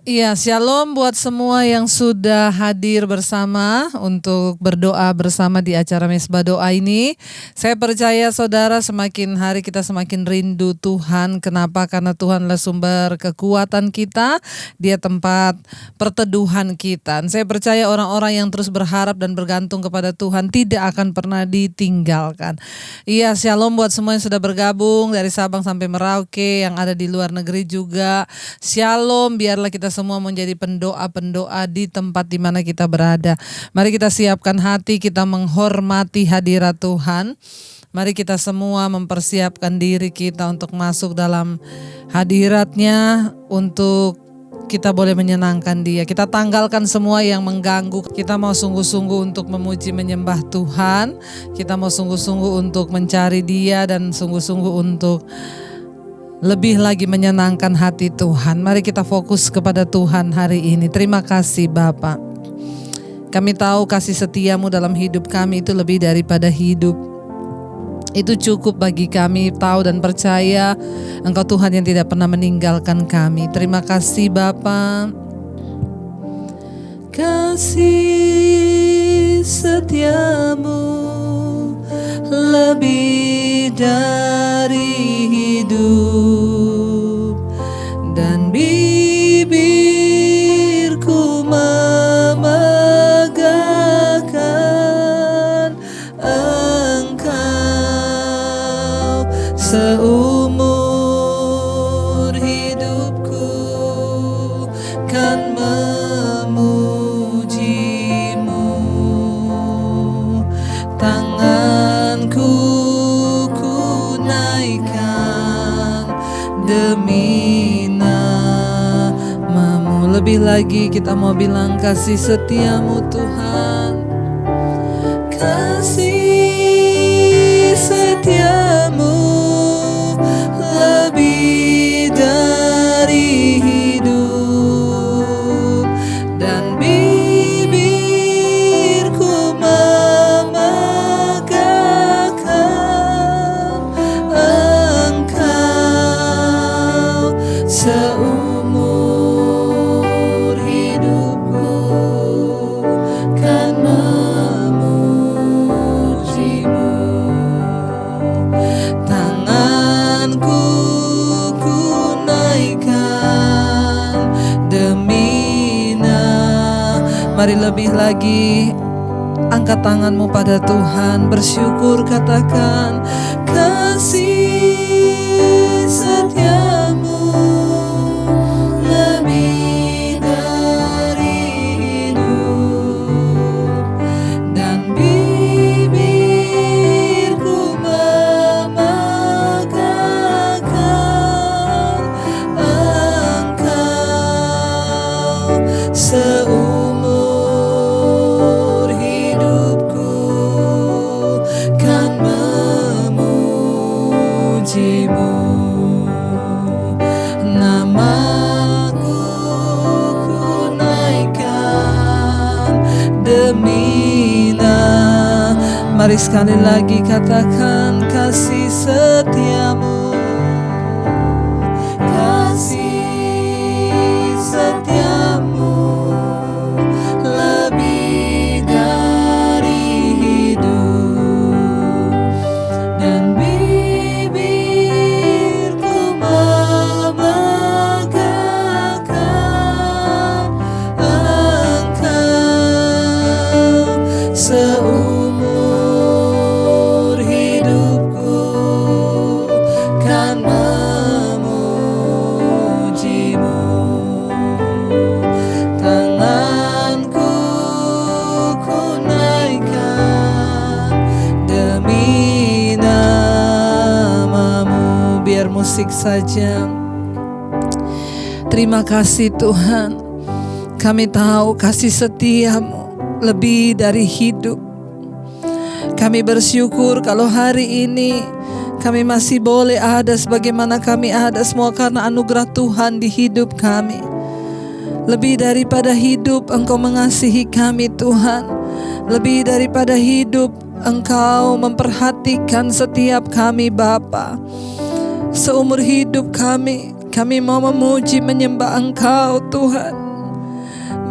Iya, shalom buat semua yang sudah hadir bersama untuk berdoa bersama di acara Mesbah Doa ini. Saya percaya saudara semakin hari kita semakin rindu Tuhan. Kenapa? Karena Tuhanlah sumber kekuatan kita, Dia tempat perteduhan kita. Dan saya percaya orang-orang yang terus berharap dan bergantung kepada Tuhan tidak akan pernah ditinggalkan. Iya, shalom buat semua yang sudah bergabung dari Sabang sampai Merauke, yang ada di luar negeri juga. Shalom, biarlah kita semua menjadi pendoa-pendoa di tempat di mana kita berada. Mari kita siapkan hati, kita menghormati hadirat Tuhan. Mari kita semua mempersiapkan diri kita untuk masuk dalam hadirat-Nya, untuk kita boleh menyenangkan Dia. Kita tanggalkan semua yang mengganggu. Kita mau sungguh-sungguh untuk memuji menyembah Tuhan. Kita mau sungguh-sungguh untuk mencari Dia dan sungguh-sungguh untuk lebih lagi menyenangkan hati Tuhan. Mari kita fokus kepada Tuhan hari ini. Terima kasih Bapa. Kami tahu kasih setiamu dalam hidup kami itu lebih daripada hidup. Itu cukup bagi kami tahu dan percaya Engkau Tuhan yang tidak pernah meninggalkan kami. Terima kasih Bapa. Kasih setiamu lebih dari hidup, dan bibirku memegahkan Engkau. Seumur hidupku kan memujimu. Tanganku ku naikkan demi namamu. Lebih lagi kita mau bilang kasih setiamu Tuhan. Kasih setiamu lebih dari hidup, dan bibirku memegahkan Engkau. Seumur hidupku kan memujimu. Tanganku ku naikkan demi Mari lebih lagi angkat tanganmu pada Tuhan, bersyukur, katakan kasih setiamu lebih dari hidup, dan bibirku memegahkan Engkau. Seumur hidupku kan memujimu. Namaku ku naikkan demi Mari sekali lagi katakan kasih setiamu. Kasih setiamu lebih dari hidup, dan bibirku memegahkan Engkau. Seumur hidupku kan memujimu. Tanganku ku naikkan demi namamu. Biar musik saja. Terima kasih Tuhan. Kami tahu kasih setiamu lebih dari hidup. Kami bersyukur kalau hari ini kami masih boleh ada sebagaimana kami ada, semua karena anugerah Tuhan di hidup kami. Lebih daripada hidup, Engkau mengasihi kami Tuhan. Lebih daripada hidup, Engkau memperhatikan setiap kami Bapa. Seumur hidup kami Kami mau memuji menyembah Engkau Tuhan.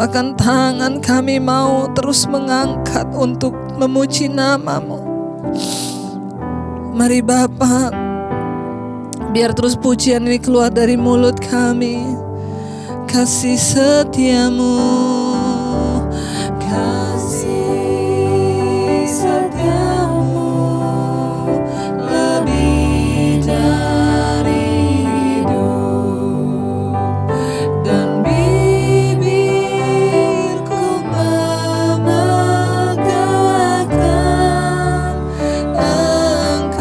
Bahkan tangan kami mau terus mengangkat untuk memuji nama-Mu. Mari Bapa, biar terus pujian ini keluar dari mulut kami. Kasih setiamu, kasih setiamu lebih dari hidup, dan bibirku memegahkan Engkau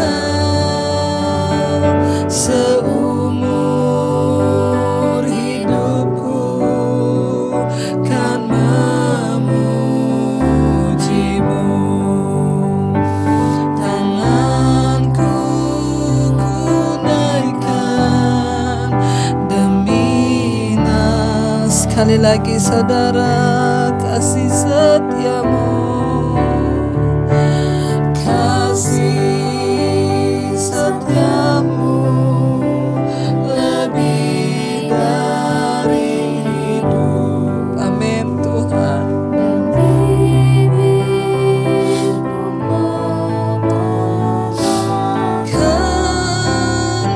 seumur hidupku, kan memujimu. Tanganku ku naikkan demi sekali lagi saudara, kasih setiamu, kasih setiamu lebih dari hidup. Amin Tuhan. Kan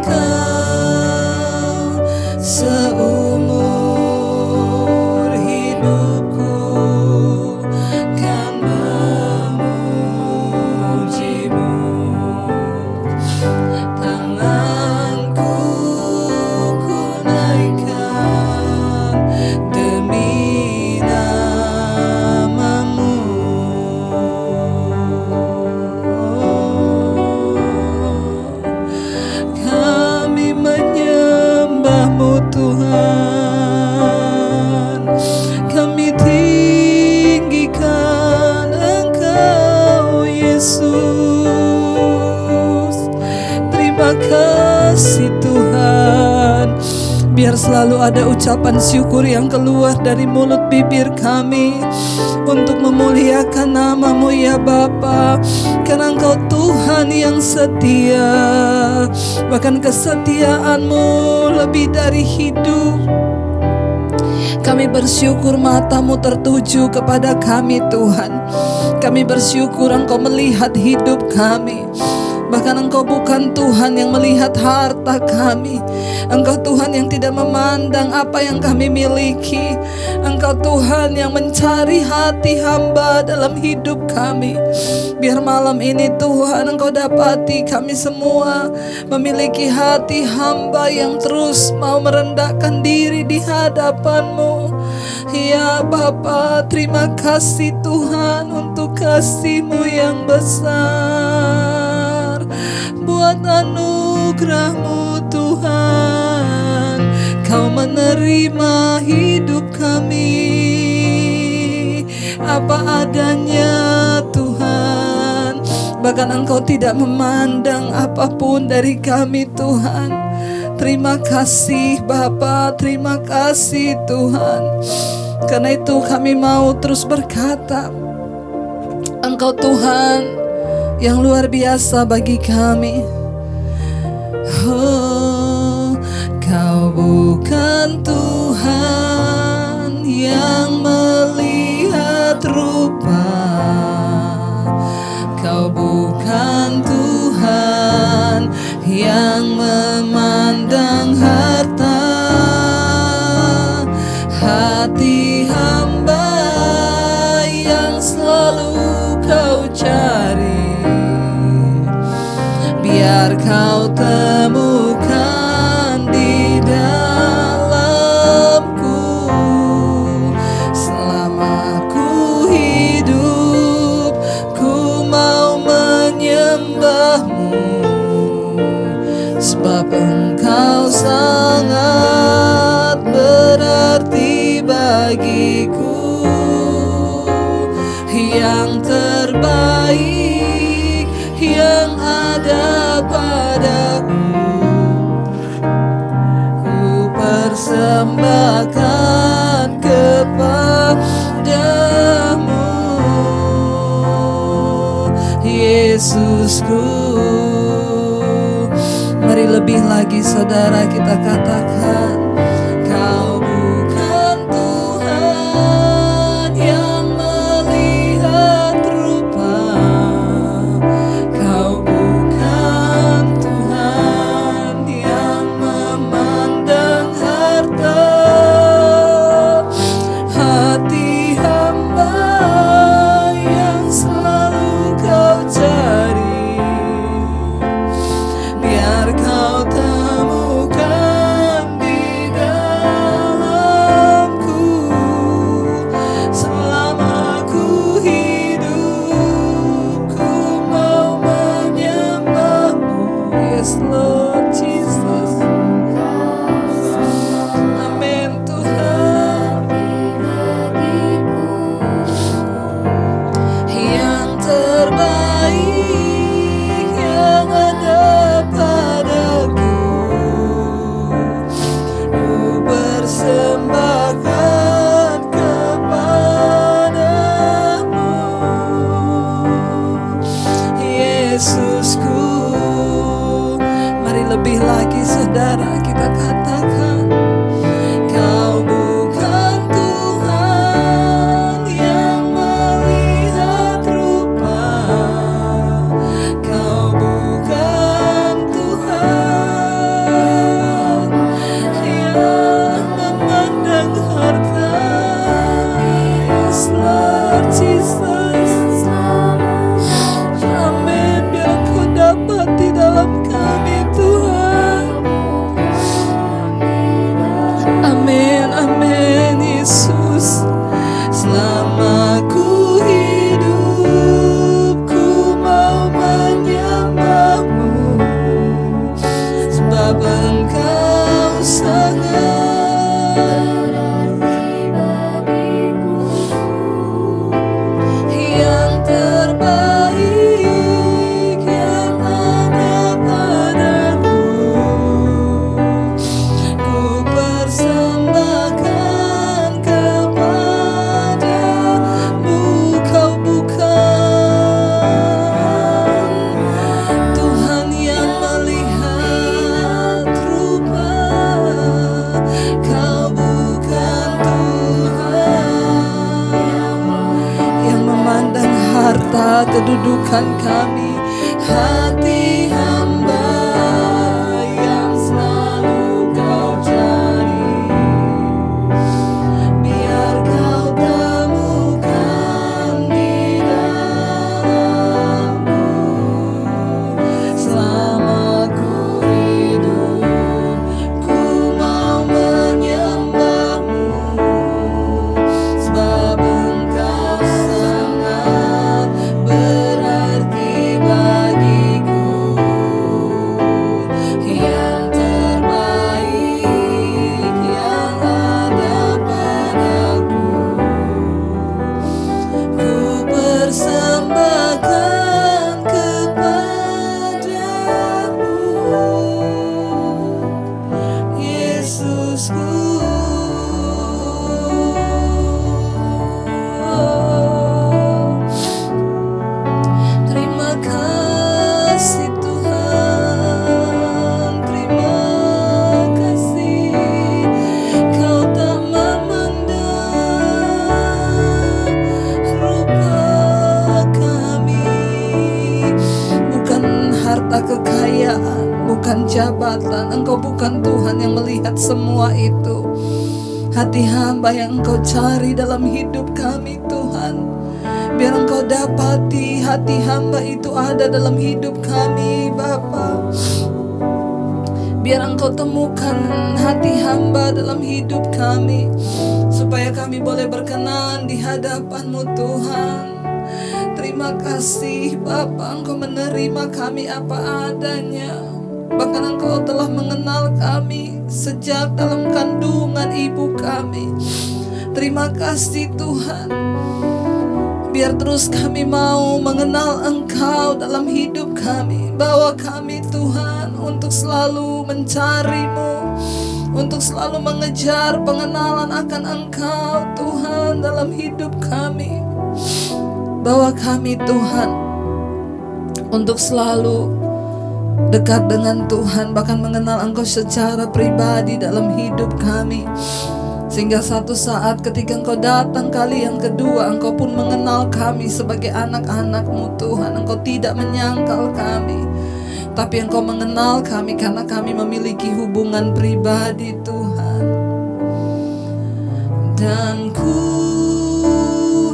Engkau seumur hidupku, kan memujimu. Tanganku ku naikkan demi nama-Mu. Kami menyembah-Mu Tuhan. Kami tinggikan Engkau Yesus. Terima kasih Tuhan. Biar selalu ada ucapan syukur yang keluar dari mulut bibir kami untuk memuliakan nama-Mu ya Bapa. Karena Engkau Tuhan yang setia, bahkan kesetiaan-Mu lebih dari hidup. Kami bersyukur mata-Mu tertuju kepada kami Tuhan. Kami bersyukur Engkau melihat hidup kami. Bahkan Engkau bukan Tuhan yang melihat harta kami. Engkau Tuhan yang tidak memandang apa yang kami miliki. Engkau Tuhan yang mencari hati hamba dalam hidup kami. Biar malam ini Tuhan Engkau dapati kami semua memiliki hati hamba yang terus mau merendahkan diri di hadapan-Mu. Ya Bapa, terima kasih Tuhan untuk kasih-Mu yang besar. Buat anugerah-Mu Tuhan, Kau menerima hidup kami apa adanya Tuhan. Bahkan Engkau tidak memandang apapun dari kami Tuhan. Terima kasih Bapa, terima kasih Tuhan. Karena itu kami mau terus berkata, Engkau Tuhan yang luar biasa bagi kami. Oh, Kau bukan Tuhan yang melihat rupa. Kau bukan Tuhan yang memandang harta. Hati hamba yang selalu Kau cari, biar Kau temukan di dalamku. Selama ku hidup, ku mau menyembah-Mu, sebab Engkau sangat berarti bagiku. Yang terbaik yang ada padaku, ku persembahkan kepadamu, Yesusku. Mari lebih lagi saudara kita katakan, Kau bukan Tuhan yang melihat rupa, Kau bukan Tuhan yang memandang harta. Hati hamba yang selalu Kau cari, biar Kau temukan di dalamku. Selama ku hidup, ku mau menyembah-Mu. Yes Lord Jesus. Amin Tuhan. Yang terbaik yang ada padaku, ku persembahkan kepadamu. Yesusku, mari lebih lagi saudara kita katakan, Kau bukan Tuhan yang melihat rupa, Kau bukan Tuhan yang memandang harta. Yes Lord Jesus. Amin. Biar Kau dapat di dalam kami Tuhan. Amin, amin Yesus. Selama ku hidup, ku mau menyembah-Mu, sebab Engkau sangat berarti bagiku. Yang terbaik yang ada padaku, ku persembahkan kepadamu. Kau bukan Tuhan yang melihat rupa, Kau bukan Tuhan yang memandang harta kedudukan kami. Hati hamba yang selalu Kau cari, biar Kau temukan di dalamku. Selama ku hidup, ku mau menyembah-Mu, sebab Engkau sangat berarti bagiku. Yang terbaik yang ada padaku, ku persembahkan kepadamu. Yesusku. Terima kasih Tuhan, terima kasih Kau tak memandang rupa kami. Bukan harta kekayaan, bukan jabatan, Engkau bukan Tuhan yang melihat semua itu. Hati hamba yang Engkau cari dalam hidup kami Tuhan, biar Engkau dapati hati hamba itu ada dalam hidup kami Bapa. Biar Engkau temukan hati hamba dalam hidup kami, supaya kami boleh berkenan di hadapan-Mu Tuhan. Terima kasih Bapa, Engkau menerima kami apa adanya. Bahkan Engkau telah mengenal kami sejak dalam kandungan ibu kami. Terima kasih Tuhan. Biar terus kami mau mengenal Engkau dalam hidup kami. Bawa kami Tuhan untuk selalu mencari-Mu, untuk selalu mengejar pengenalan akan Engkau Tuhan dalam hidup kami. Bawa kami Tuhan untuk selalu dekat dengan Tuhan, bahkan mengenal Engkau secara pribadi dalam hidup kami. Sehingga satu saat ketika Engkau datang kali yang kedua, Engkau pun mengenal kami sebagai anak-anak-Mu Tuhan. Engkau tidak menyangkal kami, tapi Engkau mengenal kami karena kami memiliki hubungan pribadi Tuhan. Dan ku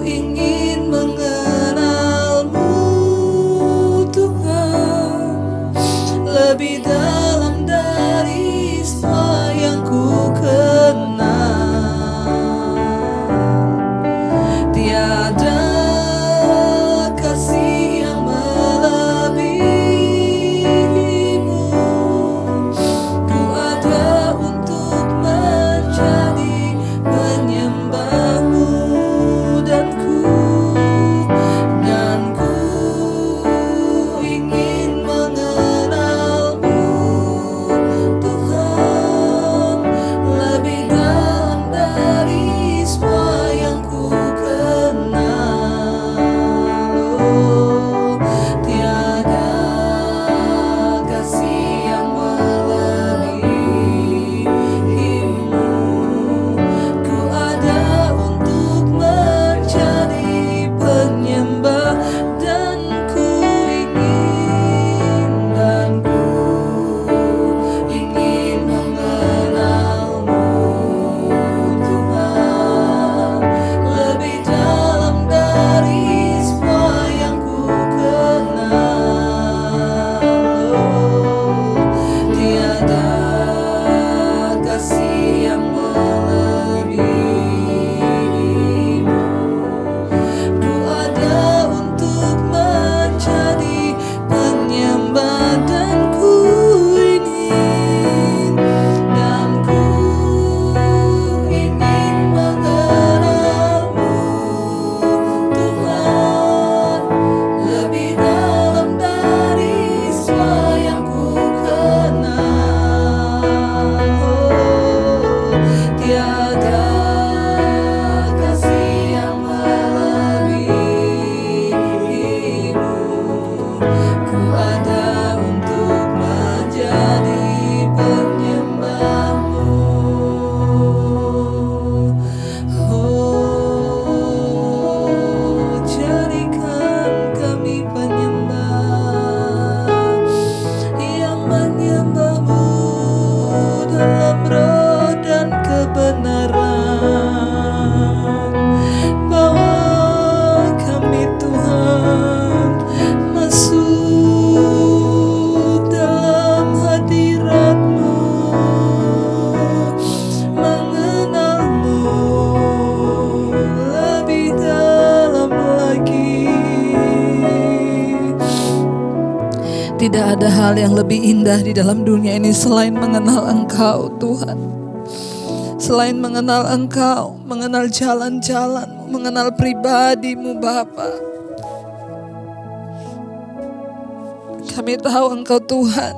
ingin mengenal-Mu Tuhan lebih dalam dari semua yang ku kenal. Tiada kasih yang melebihi-Mu. Ku ada untuk menjadi penyembah-Mu, dan ku ingin mengenal-Mu Tuhan lebih dalam dari semua yang ku kenal. Oh, tiada kasih yang melebihi-Mu. Ku ada untuk menjadi penyembah, dan ku ingin mengenal-Mu Tuhan lebih dalam dari semua yang ku kenal. Oh, tiada kasih yang melebihi-Mu. Ku ada untuk menjadi penyembah, dan ku ingin mengenal-Mu Tuhan lebih dalam dari semua yang ku kenal. Oh, tiada kasih yang melebihi-Mu. Ku ada untuk menjadi penyembah-Mu. Oh, jadikan kami penyembah yang menyembah-Mu dalam roh dan kebenaran. Bawa kami Tuhan masuk dalam hadirat-Mu, mengenal-Mu lebih dalam lagi. Tidak ada hal yang lebih indah di dalam dunia ini selain mengenal Engkau Tuhan. Selain mengenal Engkau, mengenal jalan-jalan-Mu, mengenal pribadi-Mu Bapa. Kami tahu Engkau Tuhan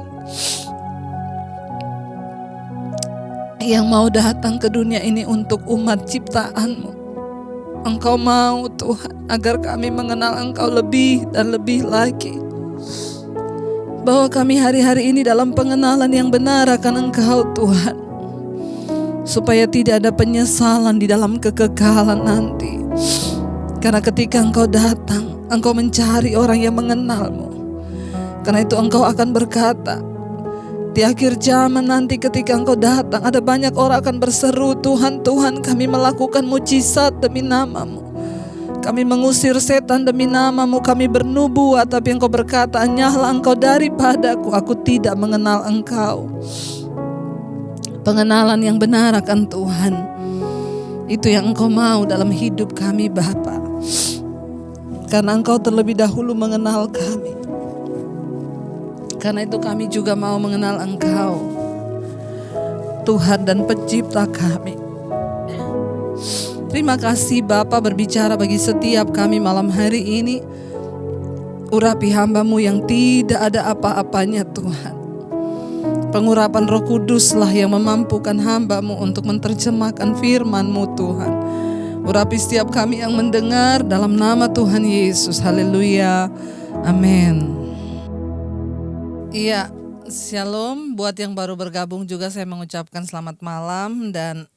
yang mau datang ke dunia ini untuk umat ciptaan-Mu. Engkau mau Tuhan agar kami mengenal Engkau lebih dan lebih lagi. Bahwa kami hari-hari ini dalam pengenalan yang benar akan Engkau Tuhan, supaya tidak ada penyesalan di dalam kekekalan nanti. Karena ketika Engkau datang, Engkau mencari orang yang mengenal-Mu. Karena itu Engkau akan berkata, di akhir zaman nanti ketika Engkau datang, ada banyak orang akan berseru, Tuhan, Tuhan, kami melakukan mujizat demi nama-Mu. Kami mengusir setan demi nama-Mu, kami bernubuat, tapi Engkau berkata, nyahlah Engkau daripadaku, aku tidak mengenal Engkau. Pengenalan yang benar akan Tuhan, itu yang Engkau mau dalam hidup kami Bapa. Karena Engkau terlebih dahulu mengenal kami. Karena itu kami juga mau mengenal Engkau, Tuhan dan Pencipta kami. Terima kasih Bapa berbicara bagi setiap kami malam hari ini. Urapi hamba-Mu yang tidak ada apa-apanya Tuhan. Pengurapan Roh Kuduslah yang memampukan hamba-Mu untuk menerjemahkan firman-Mu Tuhan. Urapi setiap kami yang mendengar dalam nama Tuhan Yesus. Haleluya. Amin. Iya, Shalom, buat yang baru bergabung juga saya mengucapkan selamat malam dan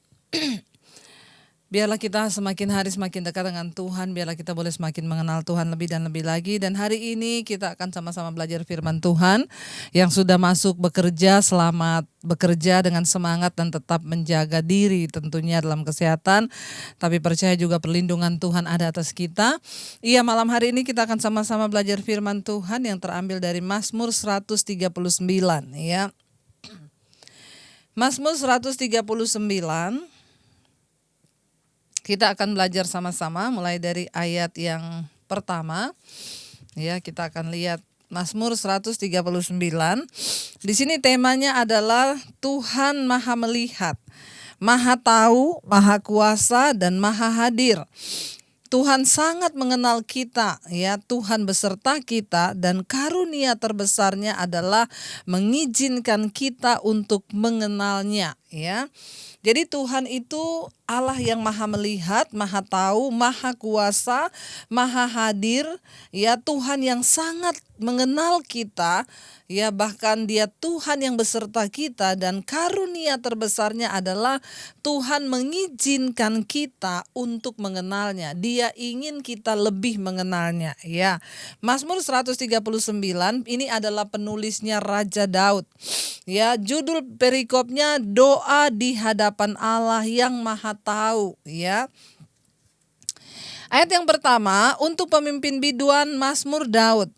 biarlah kita semakin hari semakin dekat dengan Tuhan, biarlah kita boleh semakin mengenal Tuhan lebih dan lebih lagi. Dan hari ini kita akan sama-sama belajar firman Tuhan. Yang sudah masuk bekerja, selamat bekerja dengan semangat dan tetap menjaga diri tentunya dalam kesehatan. Tapi percaya juga perlindungan Tuhan ada atas kita. Iya, malam hari ini kita akan sama-sama belajar firman Tuhan yang terambil dari Mazmur 139 ya. Mazmur 139. Kita akan belajar sama-sama mulai dari ayat yang pertama. Ya, kita akan lihat Mazmur 139. Di sini temanya adalah Tuhan Maha Melihat, Maha Tahu, Maha Kuasa dan Maha Hadir. Tuhan sangat mengenal kita, ya. Tuhan beserta kita dan karunia terbesarnya adalah mengizinkan kita untuk mengenalnya, ya. Jadi Tuhan itu Allah yang maha melihat, maha tahu, maha kuasa, maha hadir, ya. Tuhan yang sangat mengenal kita, ya, bahkan Dia Tuhan yang beserta kita dan karunia terbesarnya adalah Tuhan mengizinkan kita untuk mengenalnya. Dia ingin kita lebih mengenalnya, ya. Mazmur 139 ini adalah penulisnya Raja Daud. Ya, judul perikopnya doa di hadapan Allah yang Maha Tahu, ya. Ayat yang pertama untuk pemimpin biduan Mazmur Daud.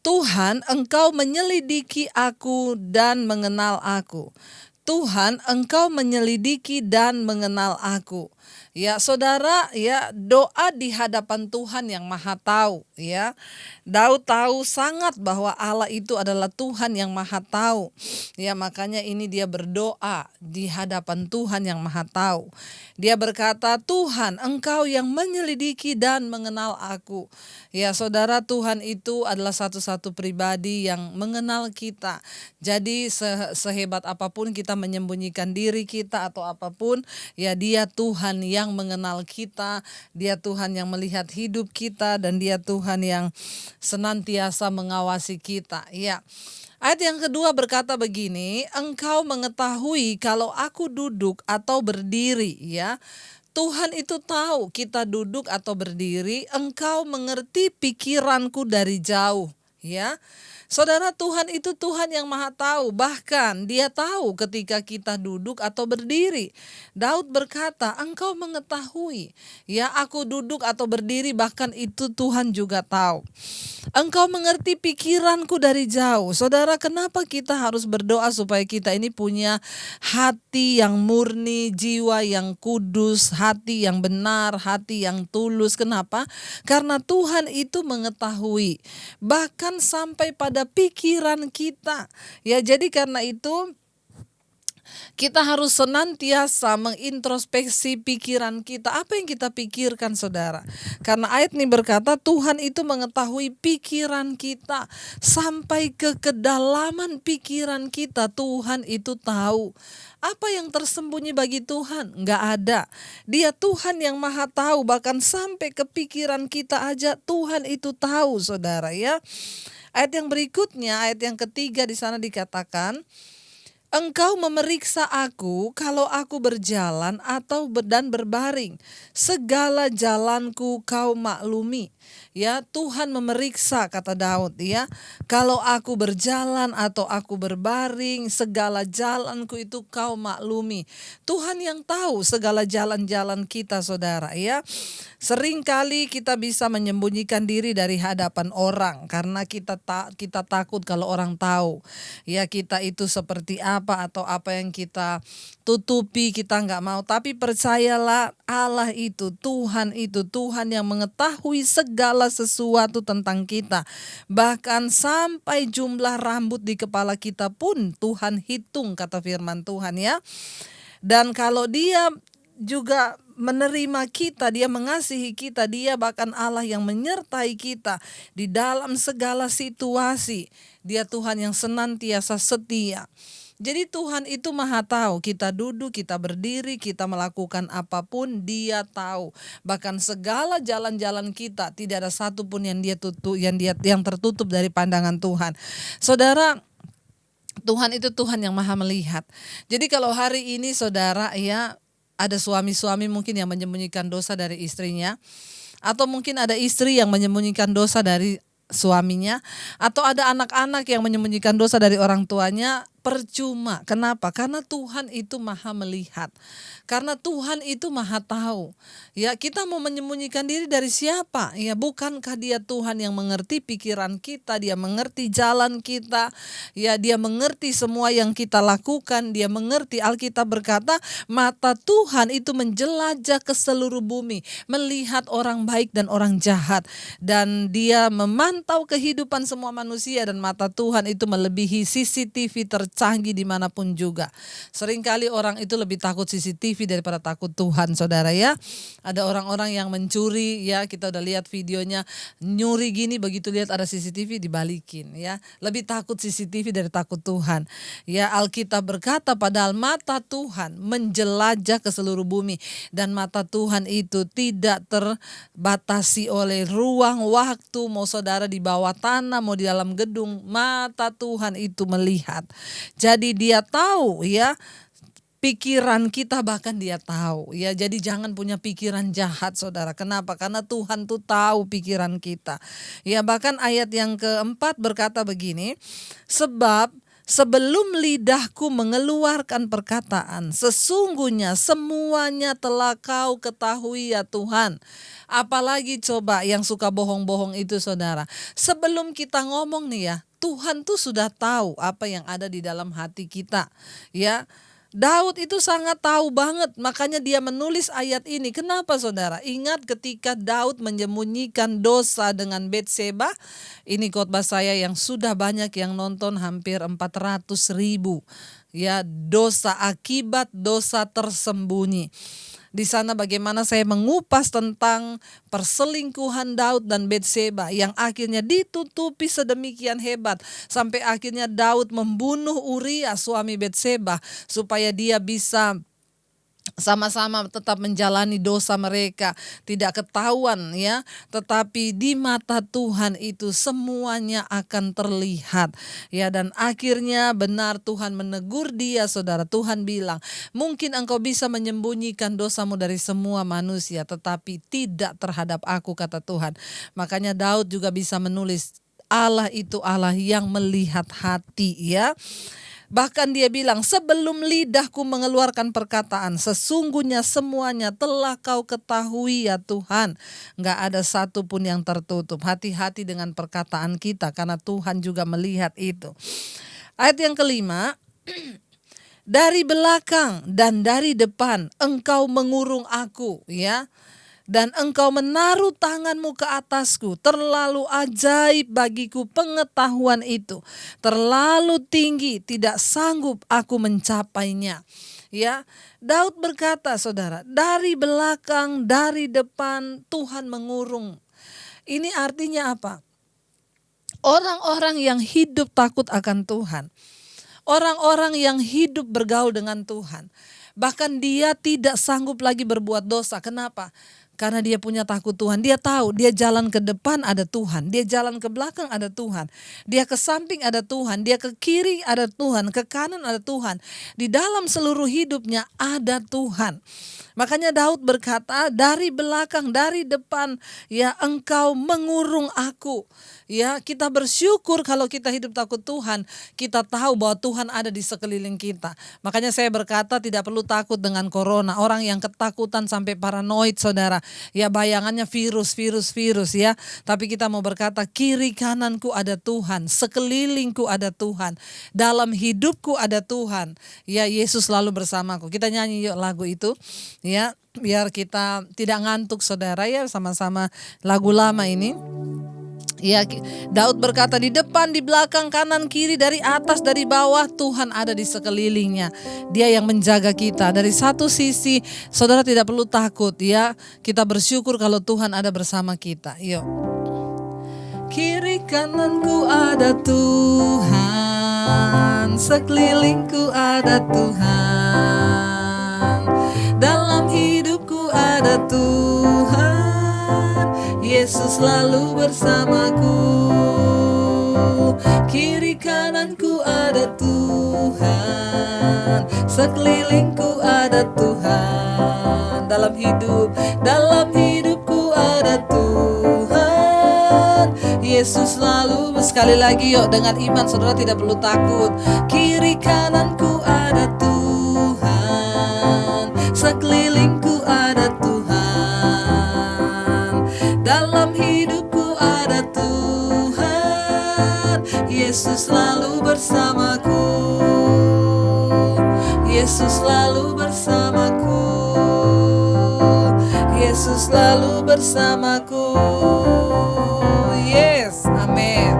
Tuhan, Engkau menyelidiki aku dan mengenal aku. Tuhan, Engkau menyelidiki dan mengenal aku. Ya, saudara, ya, doa di hadapan Tuhan yang Maha Tahu, ya. Daud tahu sangat bahwa Allah itu adalah Tuhan yang Maha Tahu. Ya, makanya ini dia berdoa di hadapan Tuhan yang Maha Tahu. Dia berkata, Tuhan, Engkau yang menyelidiki dan mengenal aku. Ya, saudara, Tuhan itu adalah satu-satu pribadi yang mengenal kita. Jadi sehebat apapun kita menyembunyikan diri kita atau apapun, ya, Dia Tuhan yang mengenal kita, Dia Tuhan yang melihat hidup kita, dan Dia Tuhan yang senantiasa mengawasi kita, ya. Ayat yang kedua berkata begini, Engkau mengetahui kalau aku duduk atau berdiri, ya. Tuhan itu tahu kita duduk atau berdiri, Engkau mengerti pikiranku dari jauh, ya. Saudara, Tuhan itu Tuhan yang Maha Tahu, bahkan Dia tahu ketika kita duduk atau berdiri. Daud berkata, Engkau mengetahui, ya, aku duduk atau berdiri, bahkan itu Tuhan juga tahu. Engkau mengerti pikiranku dari jauh. Saudara, kenapa kita harus berdoa supaya kita ini punya hati yang murni, jiwa yang kudus, hati yang benar, hati yang tulus? Kenapa? Karena Tuhan itu mengetahui, bahkan sampai pada pikiran kita. Ya, jadi karena itu kita harus senantiasa mengintrospeksi pikiran kita. Apa yang kita pikirkan, saudara? Karena ayat ini berkata Tuhan itu mengetahui pikiran kita. Sampai ke kedalaman pikiran kita Tuhan itu tahu. Apa yang tersembunyi bagi Tuhan? Enggak ada. Dia Tuhan yang Maha Tahu, bahkan sampai ke pikiran kita aja Tuhan itu tahu, saudara, ya. Ayat yang berikutnya, ayat yang ketiga di sana dikatakan, Engkau memeriksa aku kalau aku berjalan atau dan berbaring. Segala jalanku kau maklumi. Ya, Tuhan memeriksa, kata Daud, ya. Kalau aku berjalan atau aku berbaring, segala jalanku itu kau maklumi. Tuhan yang tahu segala jalan-jalan kita, saudara, ya. Seringkali kita bisa menyembunyikan diri dari hadapan orang karena kita takut kalau orang tahu, ya, kita itu seperti apa atau apa yang kita tutupi, kita nggak mau. Tapi percayalah, Allah itu, Tuhan itu, Tuhan yang mengetahui segala sesuatu tentang kita. Bahkan sampai jumlah rambut di kepala kita pun Tuhan hitung, kata firman Tuhan, ya. Dan kalau Dia juga menerima kita, Dia mengasihi kita, Dia bahkan Allah yang menyertai kita di dalam segala situasi. Dia Tuhan yang senantiasa setia. Jadi Tuhan itu Maha Tahu, kita duduk, kita berdiri, kita melakukan apapun, Dia tahu. Bahkan segala jalan-jalan kita tidak ada satupun yang tertutup dari pandangan Tuhan. Saudara, Tuhan itu Tuhan yang maha melihat. Jadi kalau hari ini saudara ya, ada suami-suami mungkin yang menyembunyikan dosa dari istrinya, atau mungkin ada istri yang menyembunyikan dosa dari suaminya, atau ada anak-anak yang menyembunyikan dosa dari orang tuanya, percuma. Kenapa? Karena Tuhan itu maha melihat. Karena Tuhan itu maha tahu. Ya, kita mau menyembunyikan diri dari siapa? Ya, bukankah Dia Tuhan yang mengerti pikiran kita, Dia mengerti jalan kita, ya Dia mengerti semua yang kita lakukan, Dia mengerti. Alkitab berkata, mata Tuhan itu menjelajah ke seluruh bumi, melihat orang baik dan orang jahat, dan Dia memantau kehidupan semua manusia, dan mata Tuhan itu melebihi CCTV tercanggih dimanapun juga. Seringkali orang itu lebih takut CCTV daripada takut Tuhan, saudara ya. Ada orang-orang yang mencuri, ya kita udah lihat videonya, nyuri gini, begitu lihat ada CCTV dibalikin, ya. Lebih takut CCTV dari takut Tuhan. Ya, Alkitab berkata padahal mata Tuhan menjelajah ke seluruh bumi, dan mata Tuhan itu tidak terbatasi oleh ruang waktu, mau saudara di bawah tanah, mau di dalam gedung, mata Tuhan itu melihat. Jadi Dia tahu ya pikiran kita, bahkan Dia tahu ya. Jadi jangan punya pikiran jahat, saudara. Kenapa? Karena Tuhan tuh tahu pikiran kita. Ya, bahkan ayat yang keempat berkata begini, sebab sebelum lidahku mengeluarkan perkataan, sesungguhnya semuanya telah Kau ketahui ya Tuhan. Apalagi coba yang suka bohong-bohong itu, saudara. Sebelum kita ngomong nih ya, Tuhan tuh sudah tahu apa yang ada di dalam hati kita. Ya, Daud itu sangat tahu banget, makanya dia menulis ayat ini. Kenapa, saudara? Ingat ketika Daud menyembunyikan dosa dengan Betseba. Ini khotbah saya yang sudah banyak yang nonton, hampir 400.000. Ya, dosa akibat dosa tersembunyi. Di sana bagaimana saya mengupas tentang perselingkuhan Daud dan Betseba yang akhirnya ditutupi sedemikian hebat sampai akhirnya Daud membunuh Uria suami Betseba supaya dia bisa sama-sama tetap menjalani dosa mereka, tidak ketahuan ya, tetapi di mata Tuhan itu semuanya akan terlihat ya. Dan akhirnya benar Tuhan menegur dia, saudara. Tuhan bilang, mungkin engkau bisa menyembunyikan dosamu dari semua manusia, tetapi tidak terhadap aku, kata Tuhan. Makanya Daud juga bisa menulis, Allah itu Allah yang melihat hati ya. Bahkan dia bilang, sebelum lidahku mengeluarkan perkataan, sesungguhnya semuanya telah Kau ketahui ya Tuhan. Gak ada satu pun yang tertutup. Hati-hati dengan perkataan kita, karena Tuhan juga melihat itu. Ayat yang kelima, dari belakang dan dari depan Engkau mengurung aku ya. Dan Engkau menaruh tanganmu ke atasku. Terlalu ajaib bagiku pengetahuan itu. Terlalu tinggi, tidak sanggup aku mencapainya. Ya, Daud berkata, saudara, dari belakang, dari depan Tuhan mengurung. Ini artinya apa? Orang-orang yang hidup takut akan Tuhan, orang-orang yang hidup bergaul dengan Tuhan, bahkan dia tidak sanggup lagi berbuat dosa. Kenapa? Karena dia punya takut Tuhan. Dia tahu dia jalan ke depan ada Tuhan, dia jalan ke belakang ada Tuhan, dia ke samping ada Tuhan, dia ke kiri ada Tuhan, ke kanan ada Tuhan. Di dalam seluruh hidupnya ada Tuhan. Makanya Daud berkata, dari belakang, dari depan, ya Engkau mengurung aku. Ya, kita bersyukur kalau kita hidup takut Tuhan, kita tahu bahwa Tuhan ada di sekeliling kita. Makanya saya berkata tidak perlu takut dengan corona. Orang yang ketakutan sampai paranoid, saudara, ya bayangannya virus ya. Tapi kita mau berkata, kiri kananku ada Tuhan, sekelilingku ada Tuhan, dalam hidupku ada Tuhan. Ya, Yesus selalu bersamaku. Kita nyanyi yuk lagu itu. Ya, biar kita tidak ngantuk, saudara ya, sama-sama lagu lama ini. Ya, Daud berkata, di depan, di belakang, kanan, kiri, dari atas, dari bawah, Tuhan ada di sekelilingnya. Dia yang menjaga kita. Dari satu sisi, saudara tidak perlu takut ya. Kita bersyukur kalau Tuhan ada bersama kita. Yuk. Kiri kananku ada Tuhan, sekelilingku ada Tuhan, dalam hidupku ada Tuhan, Yesus selalu bersamaku. kiri kananku ada Tuhan, sekelilingku ada Tuhan, dalam hidupku ada Tuhan. Yesus selalu, sekali lagi yuk dengan iman saudara tidak perlu takut. Kiri kananku ada Tuhan, sekelilingku ada Tuhan, dalam hidupku ada Tuhan. Yesus selalu bersamaku, Yesus selalu bersamaku, Yesus selalu bersamaku. Yes, amin.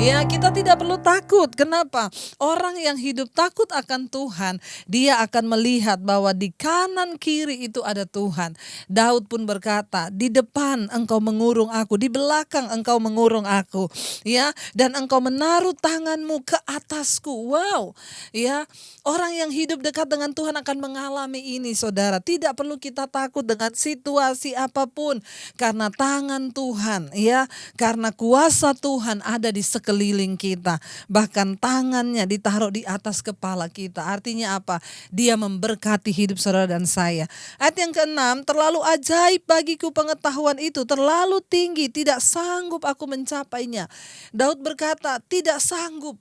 Ya, kita tidak perlu takut. Kenapa? Orang yang hidup takut akan Tuhan, dia akan melihat bahwa di kanan kiri itu ada Tuhan. Daud pun berkata, di depan engkau mengurung aku, di belakang engkau mengurung aku, ya, dan engkau menaruh tanganmu ke atasku. Wow, ya, orang yang hidup dekat dengan Tuhan akan mengalami ini, saudara. Tidak perlu kita takut dengan situasi apapun, karena tangan Tuhan, ya, karena kuasa Tuhan ada di sekeliling kita. Bahkan tangannya ditaruh di atas kepala kita. Artinya apa? Dia memberkati hidup saudara dan saya. Ayat yang ke-6, terlalu ajaib bagiku pengetahuan itu, terlalu tinggi, tidak sanggup aku mencapainya. Daud berkata, tidak sanggup.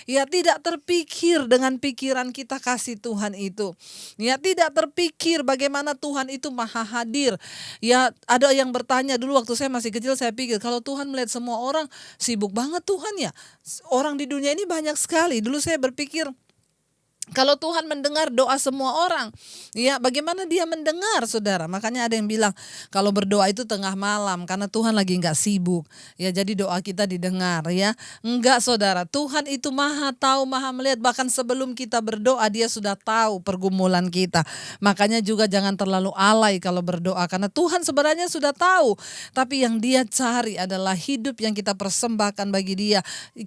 Ya, tidak terpikir dengan pikiran kita kasih Tuhan itu. Ya, tidak terpikir bagaimana Tuhan itu maha hadir. Ya, ada yang bertanya dulu waktu saya masih kecil, saya pikir kalau Tuhan melihat semua orang, sibuk banget Tuhan ya. Orang di dunia ini banyak sekali. Dulu saya berpikir, kalau Tuhan mendengar doa semua orang, ya bagaimana dia mendengar, saudara? Makanya ada yang bilang kalau berdoa itu tengah malam karena Tuhan lagi nggak sibuk, ya jadi doa kita didengar, ya. Enggak, saudara, Tuhan itu maha tahu, maha melihat, bahkan sebelum kita berdoa dia sudah tahu pergumulan kita. Makanya juga jangan terlalu alay kalau berdoa, karena Tuhan sebenarnya sudah tahu, tapi yang dia cari adalah hidup yang kita persembahkan bagi dia.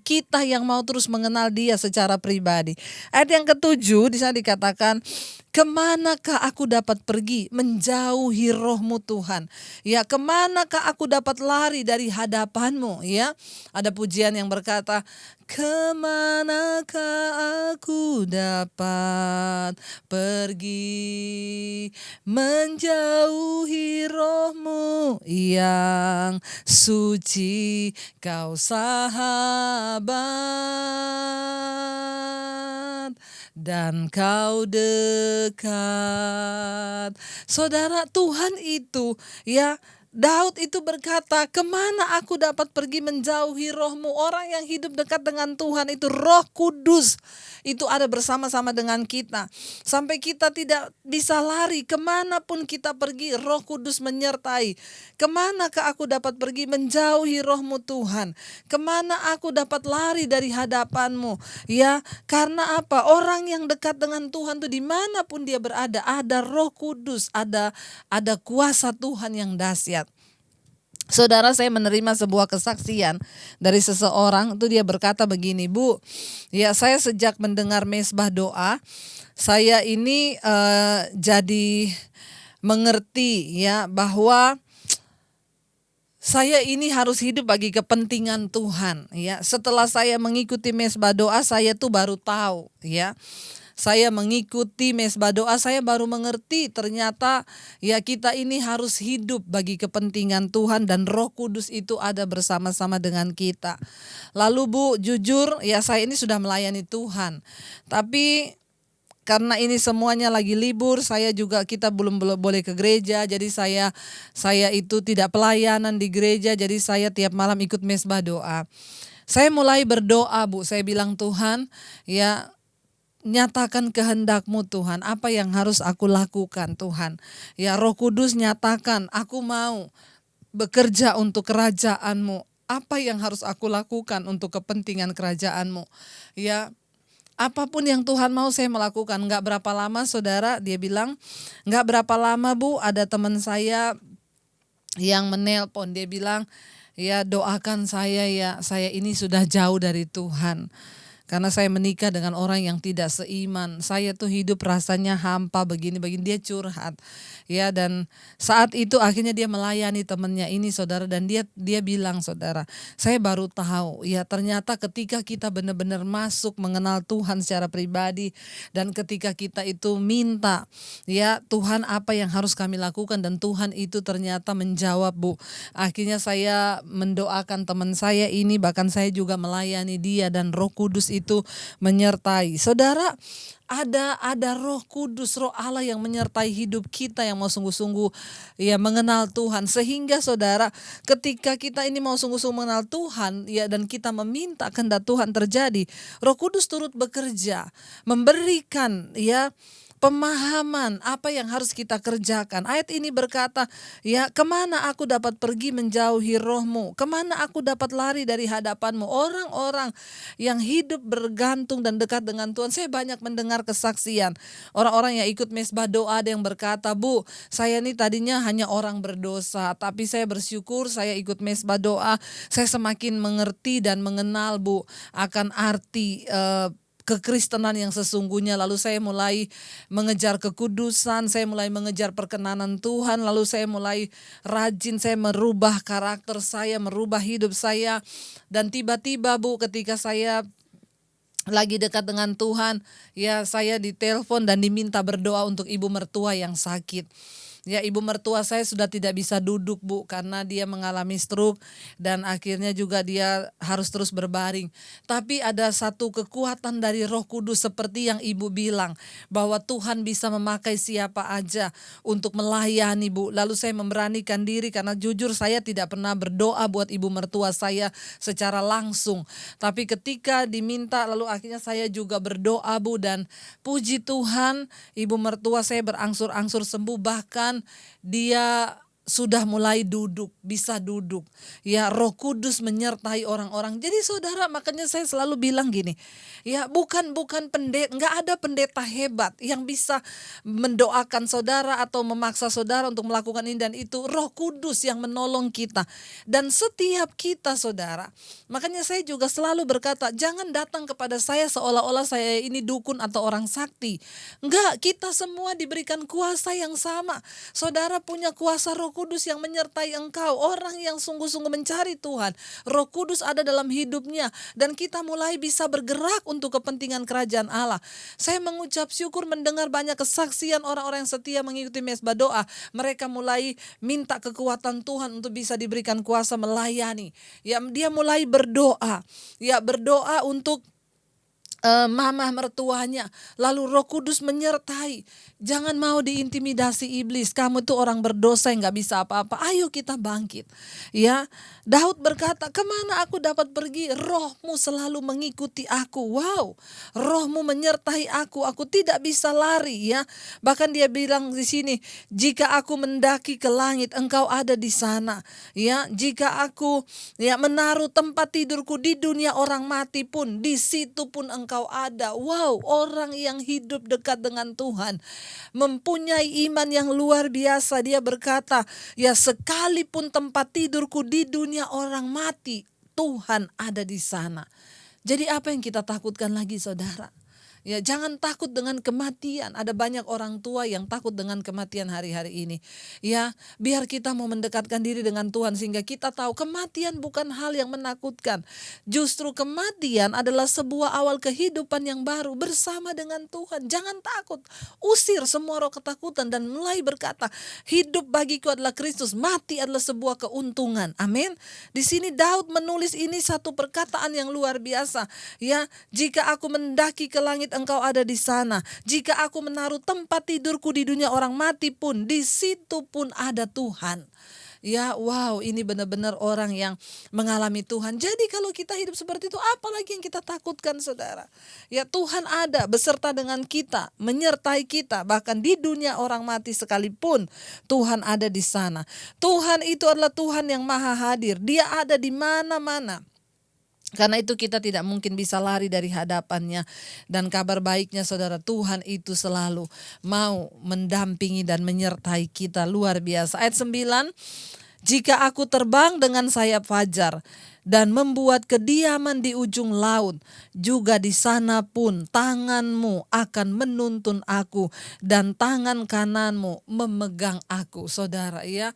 Kita yang mau terus mengenal dia secara pribadi. Ayat yang ke-7 di sana dikatakan, kemanakah aku dapat pergi menjauhi rohmu Tuhan? Ya, kemanakah aku dapat lari dari hadapanmu? Ya, ada pujian yang berkata, kemanakah aku dapat pergi menjauhi rohmu yang suci, kau sahabat dan kau dekat. Saudara, Tuhan itu, ya, Daud itu berkata, kemana aku dapat pergi menjauhi rohmu? Orang yang hidup dekat dengan Tuhan itu Roh Kudus itu ada bersama-sama dengan kita. Sampai kita tidak bisa lari, kemanapun kita pergi Roh Kudus menyertai. Kemanakah aku dapat pergi menjauhi rohmu Tuhan? Kemana aku dapat lari dari hadapanmu? Ya, karena apa? Orang yang dekat dengan Tuhan itu dimanapun dia berada, ada Roh Kudus, ada kuasa Tuhan yang dahsyat. Saudara, saya menerima sebuah kesaksian dari seseorang, itu dia berkata begini, Bu, ya saya sejak mendengar mesbah doa, saya ini jadi mengerti, ya, bahwa saya ini harus hidup bagi kepentingan Tuhan, ya. Setelah saya mengikuti mesbah doa, saya tuh baru tahu, ya. Saya mengikuti mesbah doa, saya baru mengerti ternyata ya kita ini harus hidup bagi kepentingan Tuhan dan Roh Kudus itu ada bersama-sama dengan kita. Lalu Bu, jujur ya saya ini sudah melayani Tuhan. Tapi karena ini semuanya lagi libur, kita belum boleh ke gereja, jadi saya itu tidak pelayanan di gereja, jadi saya tiap malam ikut mesbah doa. Saya mulai berdoa, Bu, saya bilang Tuhan, ya nyatakan kehendak-Mu Tuhan, apa yang harus aku lakukan Tuhan. Ya Roh Kudus nyatakan, aku mau bekerja untuk kerajaan-Mu. Apa yang harus aku lakukan untuk kepentingan kerajaan-Mu. Ya, apapun yang Tuhan mau saya melakukan. Gak berapa lama saudara, dia bilang, gak berapa lama Bu, ada teman saya yang menelpon, dia bilang, ya doakan saya ya, saya ini sudah jauh dari Tuhan. Karena saya menikah dengan orang yang tidak seiman. Saya tuh hidup rasanya hampa begini-begini. Dia curhat. Ya, dan saat itu akhirnya dia melayani temannya ini, saudara, dan dia bilang, saudara, saya baru tahu ya ternyata ketika kita benar-benar masuk mengenal Tuhan secara pribadi, dan ketika kita itu minta, ya Tuhan apa yang harus kami lakukan, dan Tuhan itu ternyata menjawab, Bu. Akhirnya saya mendoakan teman saya ini, bahkan saya juga melayani dia, dan Roh Kudus itu menyertai. Saudara, ada Roh Kudus, Roh Allah yang menyertai hidup kita yang mau sungguh-sungguh ya mengenal Tuhan. Sehingga saudara, ketika kita ini mau sungguh-sungguh mengenal Tuhan ya, dan kita meminta kehendak Tuhan terjadi, Roh Kudus turut bekerja, memberikan ya pemahaman apa yang harus kita kerjakan. Ayat ini berkata, ya kemana aku dapat pergi menjauhi rohmu? Kemana aku dapat lari dari hadapanmu? Orang-orang yang hidup bergantung dan dekat dengan Tuhan. Saya banyak mendengar kesaksian. Orang-orang yang ikut mesbah doa, ada yang berkata, Bu, saya ini tadinya hanya orang berdosa, tapi saya bersyukur saya ikut mesbah doa. Saya semakin mengerti dan mengenal, Bu, akan arti kekristenan yang sesungguhnya. Lalu saya mulai mengejar kekudusan, saya mulai mengejar perkenanan Tuhan, lalu saya mulai rajin, saya merubah karakter saya, merubah hidup saya. Dan tiba-tiba, Bu, ketika saya lagi dekat dengan Tuhan, ya saya ditelepon dan diminta berdoa untuk ibu mertua yang sakit. Ya, ibu mertua saya sudah tidak bisa duduk, Bu, karena dia mengalami stroke dan akhirnya juga dia harus terus berbaring. Tapi ada satu kekuatan dari Roh Kudus seperti yang ibu bilang, bahwa Tuhan bisa memakai siapa aja untuk melayani, Bu. Lalu saya memberanikan diri karena jujur saya tidak pernah berdoa buat ibu mertua saya secara langsung. Tapi ketika diminta, lalu akhirnya saya juga berdoa, Bu, dan puji Tuhan ibu mertua saya berangsur-angsur sembuh, bahkan dia sudah mulai duduk, bisa duduk. Ya, Roh Kudus menyertai orang-orang. Jadi saudara, makanya saya selalu bilang gini, ya bukan pendeta, nggak ada pendeta hebat yang bisa mendoakan saudara atau memaksa saudara untuk melakukan ini dan itu. Roh Kudus yang menolong kita. Dan setiap kita, saudara, makanya saya juga selalu berkata, jangan datang kepada saya seolah-olah saya ini dukun atau orang sakti. Enggak, kita semua diberikan kuasa yang sama. Saudara punya kuasa Roh Kudus yang menyertai engkau. Orang yang sungguh-sungguh mencari Tuhan, Roh Kudus ada dalam hidupnya, dan kita mulai bisa bergerak untuk kepentingan kerajaan Allah. Saya mengucap syukur mendengar banyak kesaksian orang-orang yang setia mengikuti mesbah doa. Mereka mulai minta kekuatan Tuhan untuk bisa diberikan kuasa melayani. Ya, dia mulai berdoa. Ya, berdoa untuk mama mertuanya, lalu Roh Kudus menyertai. Jangan mau diintimidasi iblis. Kamu tuh orang berdosa yang gak bisa apa-apa. Ayo kita bangkit. Ya, Daud berkata, kemana aku dapat pergi? Rohmu selalu mengikuti aku. Wow, Rohmu menyertai aku. Aku tidak bisa lari. Ya, bahkan dia bilang di sini, jika aku mendaki ke langit, engkau ada di sana. Ya, jika aku menaruh tempat tidurku di dunia orang mati pun, di situ pun engkau ada. Wow, orang yang hidup dekat dengan Tuhan mempunyai iman yang luar biasa. Dia berkata, ya sekalipun tempat tidurku di dunia orang mati, Tuhan ada di sana. Jadi apa yang kita takutkan lagi, saudara? Ya, jangan takut dengan kematian. Ada banyak orang tua yang takut dengan kematian hari-hari ini. Ya, biar kita mau mendekatkan diri dengan Tuhan sehingga kita tahu kematian bukan hal yang menakutkan. Justru kematian adalah sebuah awal kehidupan yang baru bersama dengan Tuhan. Jangan takut. Usir semua roh ketakutan dan mulai berkata, hidup bagiku adalah Kristus, mati adalah sebuah keuntungan. Amin. Di sini Daud menulis ini satu perkataan yang luar biasa. Ya, jika aku mendaki ke langit, engkau ada di sana. Jika aku menaruh tempat tidurku di dunia orang mati pun, di situ pun ada Tuhan. Ya, wow, ini benar-benar orang yang mengalami Tuhan. Jadi kalau kita hidup seperti itu, apa lagi yang kita takutkan, saudara? Ya, Tuhan ada beserta dengan kita, menyertai kita. Bahkan di dunia orang mati sekalipun, Tuhan ada di sana. Tuhan itu adalah Tuhan yang maha hadir. Dia ada di mana-mana. Karena itu kita tidak mungkin bisa lari dari hadapannya. Dan kabar baiknya, saudara, Tuhan itu selalu mau mendampingi dan menyertai kita. Luar biasa. Ayat 9, jika aku terbang dengan sayap fajar, dan membuat kediaman di ujung laut. Juga di sana pun tanganmu akan menuntun aku dan tangan kananmu memegang aku. Saudara ya,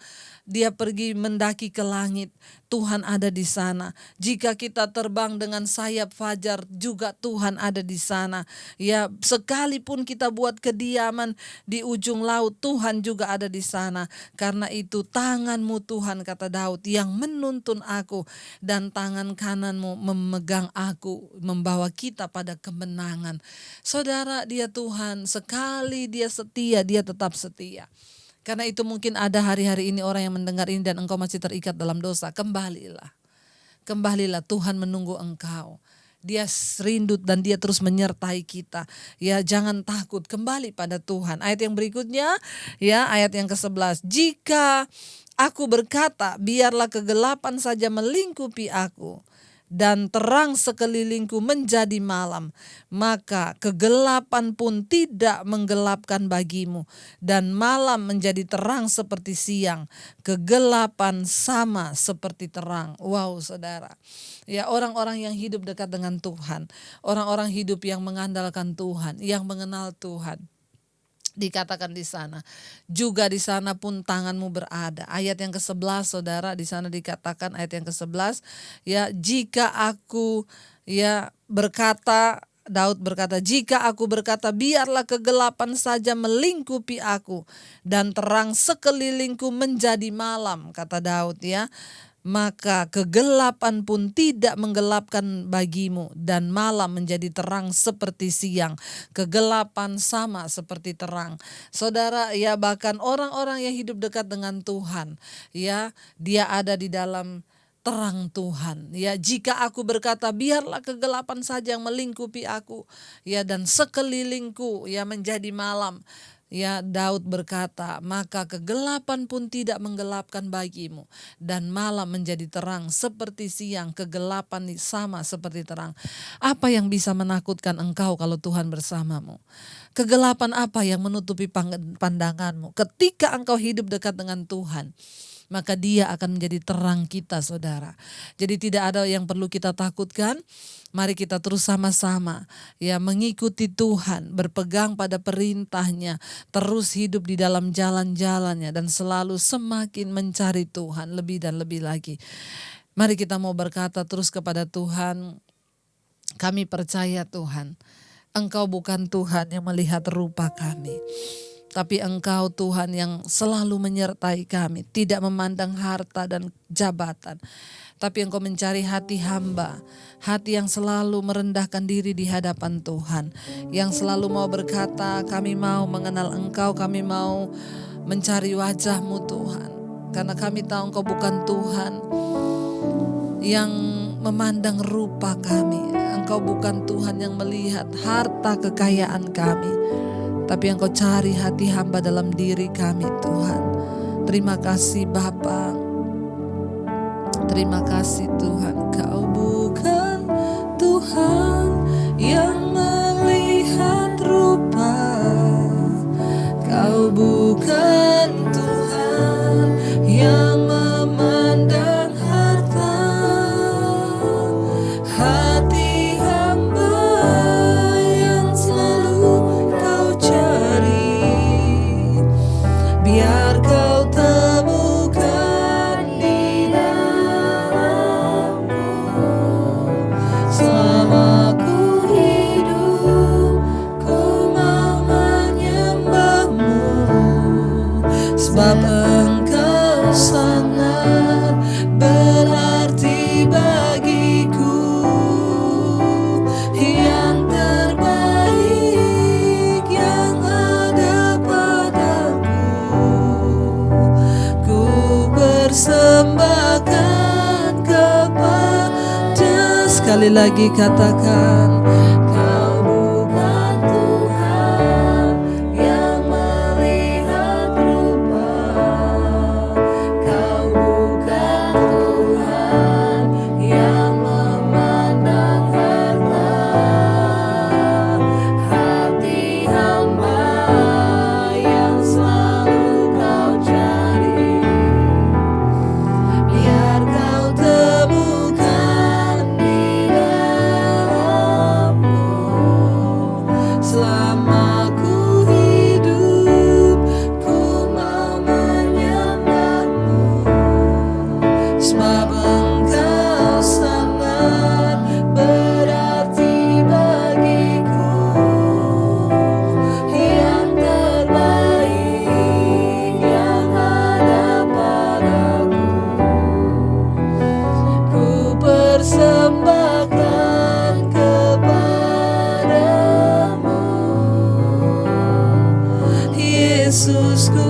dia pergi mendaki ke langit, Tuhan ada di sana. Jika kita terbang dengan sayap fajar, juga Tuhan ada di sana. Ya, sekalipun kita buat kediaman di ujung laut, Tuhan juga ada di sana. Karena itu tanganmu Tuhan, kata Daud, yang menuntun aku dan tangan kananmu memegang aku, membawa kita pada kemenangan. Saudara, dia Tuhan, sekali dia setia, dia tetap setia. Karena itu mungkin ada hari-hari ini orang yang mendengar ini dan engkau masih terikat dalam dosa. Kembalilah. Kembalilah, Tuhan menunggu engkau. Dia rindu dan dia terus menyertai kita. Ya, jangan takut, kembali pada Tuhan. Ayat yang berikutnya, ya, ayat yang ke-11. Jika aku berkata, biarlah kegelapan saja melingkupi aku dan terang sekelilingku menjadi malam, maka kegelapan pun tidak menggelapkan bagimu, dan malam menjadi terang seperti siang, kegelapan sama seperti terang. Wow, saudara. Ya, orang-orang yang hidup dekat dengan Tuhan, orang-orang hidup yang mengandalkan Tuhan, yang mengenal Tuhan, dikatakan di sana, juga di sana pun tanganmu berada. Ayat yang ke-11, saudara, di sana dikatakan ayat yang ke-11, ya, jika aku berkata, Daud berkata, jika aku berkata biarlah kegelapan saja melingkupi aku dan terang sekelilingku menjadi malam, kata Daud ya, maka kegelapan pun tidak menggelapkan bagimu dan malam menjadi terang seperti siang. Kegelapan sama seperti terang. Saudara, ya, bahkan orang-orang yang hidup dekat dengan Tuhan, ya, dia ada di dalam terang Tuhan. Ya, jika aku berkata biarlah kegelapan saja yang melingkupi aku, ya, dan sekelilingku ya menjadi malam. Ya, Daud berkata, maka kegelapan pun tidak menggelapkan bagimu dan malam menjadi terang seperti siang, kegelapan sama seperti terang. Apa yang bisa menakutkan engkau kalau Tuhan bersamamu? Kegelapan apa yang menutupi pandanganmu? Ketika engkau hidup dekat dengan Tuhan, maka dia akan menjadi terang kita, saudara. Jadi tidak ada yang perlu kita takutkan. Mari kita terus sama-sama ya mengikuti Tuhan, berpegang pada perintahnya, terus hidup di dalam jalan-jalannya dan selalu semakin mencari Tuhan lebih dan lebih lagi. Mari kita mau berkata terus kepada Tuhan, kami percaya Tuhan, Engkau bukan Tuhan yang melihat rupa kami, tapi Engkau Tuhan yang selalu menyertai kami, tidak memandang harta dan jabatan, tapi Engkau mencari hati hamba, hati yang selalu merendahkan diri di hadapan Tuhan, yang selalu mau berkata, kami mau mengenal Engkau, kami mau mencari wajah-Mu Tuhan. Karena kami tahu Engkau bukan Tuhan yang memandang rupa kami, Engkau bukan Tuhan yang melihat harta kekayaan kami, tapi Engkau cari hati hamba dalam diri kami Tuhan. Terima kasih Bapa. Terima kasih Tuhan. Kau bukan Tuhan yang melihat rupa. Kau bukan Tuhan yang memandang harta. Hati hamba yang selalu Kau cari, biar Kau temukan di dalamku. Selama ku hidup, ku mau menyembah-Mu, sebab Engkau sangat berarti bagiku. Yang terbaik yang ada padaku, ku persembahkan kepada. Sekali lagi katakan, Kau bukan Tuhan yang melihat rupa. Kau bukan Tuhan yang memandang harta. Hati hamba yang selalu Kau cari, biar Kau temukan Yesusku.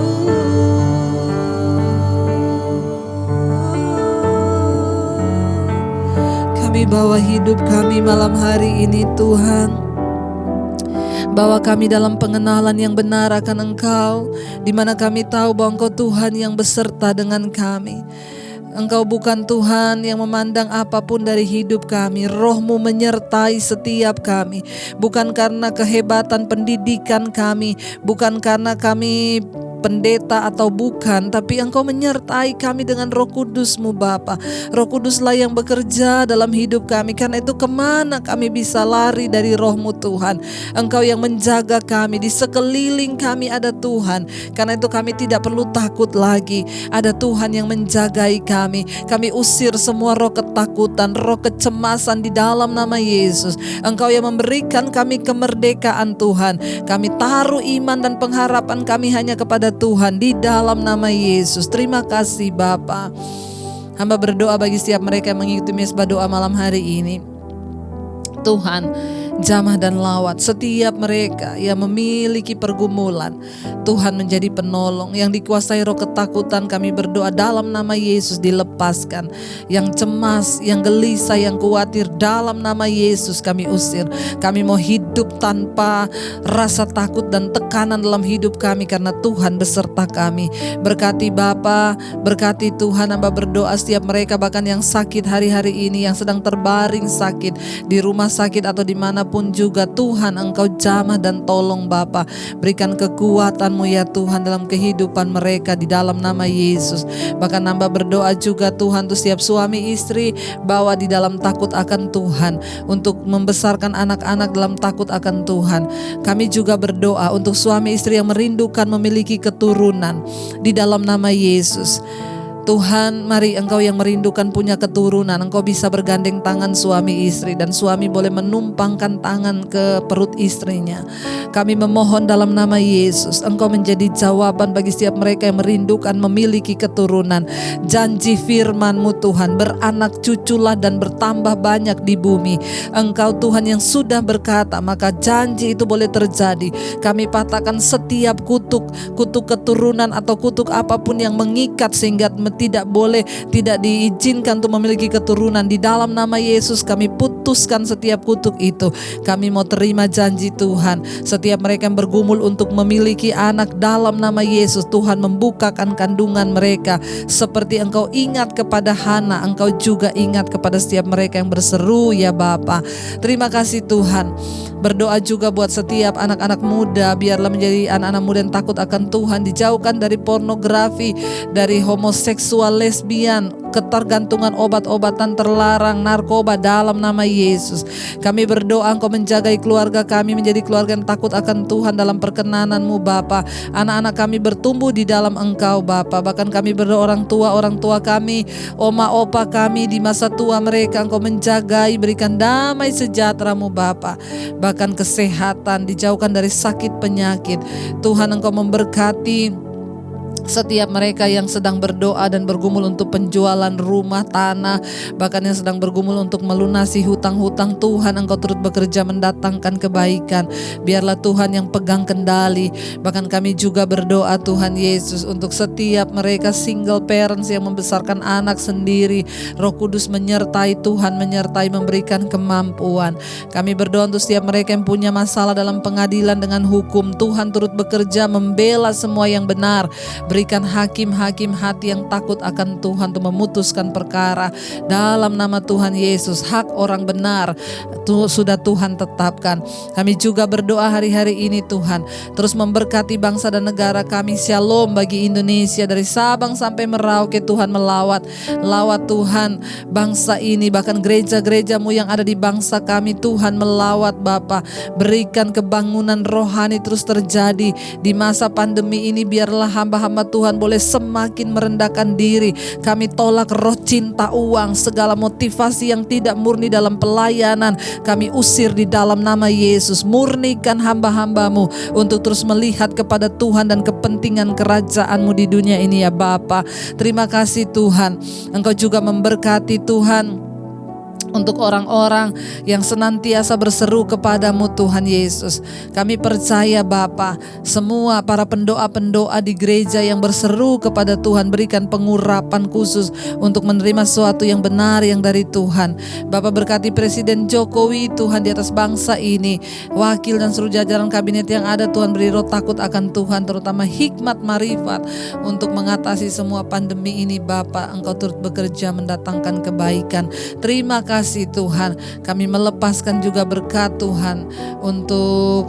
Kami bawa hidup kami malam hari ini Tuhan. Bawa kami dalam pengenalan yang benar akan Engkau, di mana kami tahu bahwa Engkau Tuhan yang beserta dengan kami. Engkau bukan Tuhan yang memandang apapun dari hidup kami. Roh-Mu menyertai setiap kami. Bukan karena kehebatan pendidikan kami, bukan karena kami pendeta atau bukan, tapi Engkau menyertai kami dengan Roh Kudus-Mu Bapa. Roh Kuduslah yang bekerja dalam hidup kami. Karena itu kemana kami bisa lari dari Roh-Mu Tuhan? Engkau yang menjaga kami, di sekeliling kami ada Tuhan. Karena itu kami tidak perlu takut lagi. Ada Tuhan yang menjagai kami. Kami usir semua roh ketakutan, roh kecemasan di dalam nama Yesus. Engkau yang memberikan kami kemerdekaan Tuhan. Kami taruh iman dan pengharapan kami hanya kepada Tuhan di dalam nama Yesus. Terima kasih Bapa. Hamba berdoa bagi setiap mereka yang mengikuti mesbah doa malam hari ini. Tuhan, jamah dan lawat setiap mereka yang memiliki pergumulan, Tuhan menjadi penolong. Yang dikuasai roh ketakutan, kami berdoa dalam nama Yesus dilepaskan. Yang cemas, yang gelisah, yang khawatir, dalam nama Yesus kami usir. Kami mau hidup tanpa rasa takut dan tekanan dalam hidup kami, karena Tuhan beserta kami. Berkati Bapa, berkati Tuhan. Hamba berdoa setiap mereka bahkan yang sakit hari-hari ini, yang sedang terbaring sakit di rumah sakit atau dimanapun juga, Tuhan Engkau jamah dan tolong Bapa. Berikan kekuatan-Mu ya Tuhan dalam kehidupan mereka di dalam nama Yesus. Bahkan hamba berdoa juga Tuhan untuk setiap suami istri, bawa di dalam takut akan Tuhan, untuk membesarkan anak-anak dalam takut akan Tuhan. Kami juga berdoa untuk suami istri yang merindukan memiliki keturunan di dalam nama Yesus. Tuhan, mari Engkau yang merindukan punya keturunan, Engkau bisa bergandeng tangan suami istri, dan suami boleh menumpangkan tangan ke perut istrinya. Kami memohon dalam nama Yesus, Engkau menjadi jawaban bagi setiap mereka yang merindukan memiliki keturunan. Janji firman-Mu Tuhan, beranak cuculah dan bertambah banyak di bumi. Engkau Tuhan yang sudah berkata, maka janji itu boleh terjadi. Kami patahkan setiap kutuk keturunan atau kutuk apapun yang mengikat sehingga tidak diizinkan untuk memiliki keturunan. Di dalam nama Yesus kami putuskan setiap kutuk itu. Kami mau terima janji Tuhan. Setiap mereka yang bergumul untuk memiliki anak, dalam nama Yesus Tuhan membukakan kandungan mereka. Seperti Engkau ingat kepada Hana, Engkau juga ingat kepada setiap mereka yang berseru ya Bapa. Terima kasih Tuhan. Berdoa juga buat setiap anak-anak muda, biarlah menjadi anak-anak muda yang takut akan Tuhan, dijauhkan dari pornografi, dari homoseksual, lesbian, ketergantungan obat-obatan terlarang, narkoba, dalam nama Yesus. Kami berdoa Engkau menjagai keluarga kami menjadi keluarga yang takut akan Tuhan dalam perkenanan-Mu Bapa. Anak-anak kami bertumbuh di dalam Engkau Bapa. Bahkan kami berdoa orang tua kami, oma opa kami di masa tua mereka, Engkau menjagai, berikan damai sejahtera-Mu Bapa. Bahkan kesehatan, dijauhkan dari sakit penyakit. Tuhan Engkau memberkati setiap mereka yang sedang berdoa dan bergumul untuk penjualan rumah, tanah, bahkan yang sedang bergumul untuk melunasi hutang-hutang. Tuhan Engkau turut bekerja mendatangkan kebaikan. Biarlah Tuhan yang pegang kendali. Bahkan kami juga berdoa Tuhan Yesus untuk setiap mereka single parents yang membesarkan anak sendiri. Roh Kudus menyertai Tuhan, menyertai, memberikan kemampuan. Kami berdoa untuk setiap mereka yang punya masalah dalam pengadilan dengan hukum. Tuhan turut bekerja membela semua yang benar. Berikan hakim-hakim hati yang takut akan Tuhan untuk memutuskan perkara dalam nama Tuhan Yesus. Hak orang benar sudah Tuhan tetapkan. Kami juga berdoa hari-hari ini Tuhan, terus memberkati bangsa dan negara kami. Shalom bagi Indonesia, dari Sabang sampai Merauke. Tuhan lawat Tuhan bangsa ini, bahkan gereja-gereja-Mu yang ada di bangsa kami. Tuhan melawat Bapa, berikan kebangunan rohani terus terjadi di masa pandemi ini. Biarlah hamba-hamba Tuhan boleh semakin merendahkan diri. Kami tolak roh cinta uang, segala motivasi yang tidak murni dalam pelayanan. Kami usir di dalam nama Yesus. Murnikan hamba-hamba-Mu untuk terus melihat kepada Tuhan dan kepentingan kerajaan-Mu di dunia ini ya Bapa. Terima kasih Tuhan. Engkau juga memberkati Tuhan untuk orang-orang yang senantiasa berseru kepadamu Tuhan Yesus. Kami percaya Bapa, semua para pendoa-pendoa di gereja yang berseru kepada Tuhan, berikan pengurapan khusus untuk menerima sesuatu yang benar yang dari Tuhan. Bapa, berkati Presiden Jokowi Tuhan di atas bangsa ini, wakil dan seluruh jajaran kabinet yang ada Tuhan, beri roh takut akan Tuhan, terutama hikmat marifat untuk mengatasi semua pandemi ini. Bapa, Engkau turut bekerja mendatangkan kebaikan. Terima kasih Tuhan, kami melepaskan juga berkat Tuhan untuk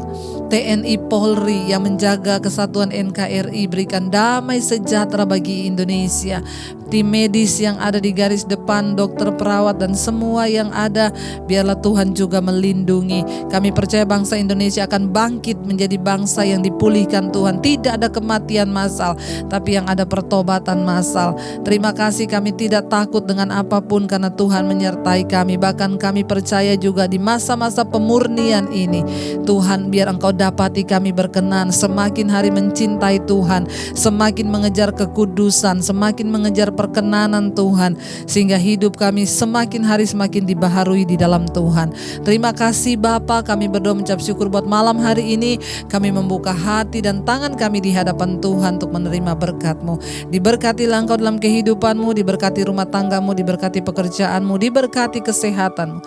TNI Polri yang menjaga kesatuan NKRI, berikan damai sejahtera bagi Indonesia. Tim medis yang ada di garis depan, dokter, perawat, dan semua yang ada, biarlah Tuhan juga melindungi. Kami percaya bangsa Indonesia akan bangkit menjadi bangsa yang dipulihkan Tuhan. Tidak ada kematian massal, tapi yang ada pertobatan massal. Terima kasih, kami tidak takut dengan apapun karena Tuhan menyertai kami. Bahkan kami percaya juga di masa-masa pemurnian ini, Tuhan, biar Engkau dapati kami berkenan, semakin hari mencintai Tuhan, semakin mengejar kekudusan, semakin mengejar perkenanan Tuhan, sehingga hidup kami semakin hari semakin dibaharui di dalam Tuhan. Terima kasih Bapa, kami berdoa mengucap syukur buat malam hari ini. Kami membuka hati dan tangan kami di hadapan Tuhan untuk menerima berkat-Mu. Diberkatilah Engkau dalam kehidupan-Mu, diberkati rumah tangga-Mu, diberkati pekerjaan-Mu, diberkati kesehatan-Mu,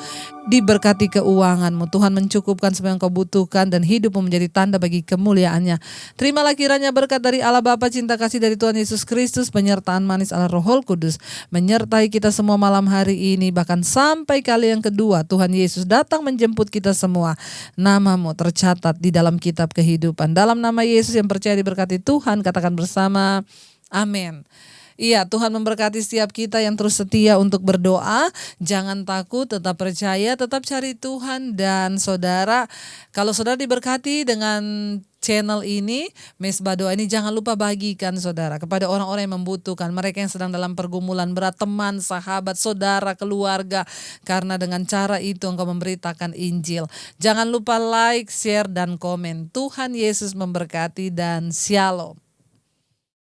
diberkati keuangan-Mu. Tuhan mencukupkan semua yang Kau butuhkan dan hidup-Mu menjadi tanda bagi kemuliaan-Nya. Terimalah kiranya berkat dari Allah Bapa, cinta kasih dari Tuhan Yesus Kristus, penyertaan manis Allah Roh Kudus menyertai kita semua malam hari ini, bahkan sampai kali yang kedua Tuhan Yesus datang menjemput kita semua. Nama-Mu tercatat di dalam kitab kehidupan. Dalam nama Yesus yang percaya diberkati Tuhan, katakan bersama, amin. Iya, Tuhan memberkati setiap kita yang terus setia untuk berdoa. Jangan takut, tetap percaya, tetap cari Tuhan. Dan saudara, kalau saudara diberkati dengan channel ini, Mesbah Doa ini, jangan lupa bagikan saudara kepada orang-orang yang membutuhkan, mereka yang sedang dalam pergumulan berat, teman, sahabat, saudara, keluarga, karena dengan cara itu engkau memberitakan Injil. Jangan lupa like, share, dan komen. Tuhan Yesus memberkati dan shalom.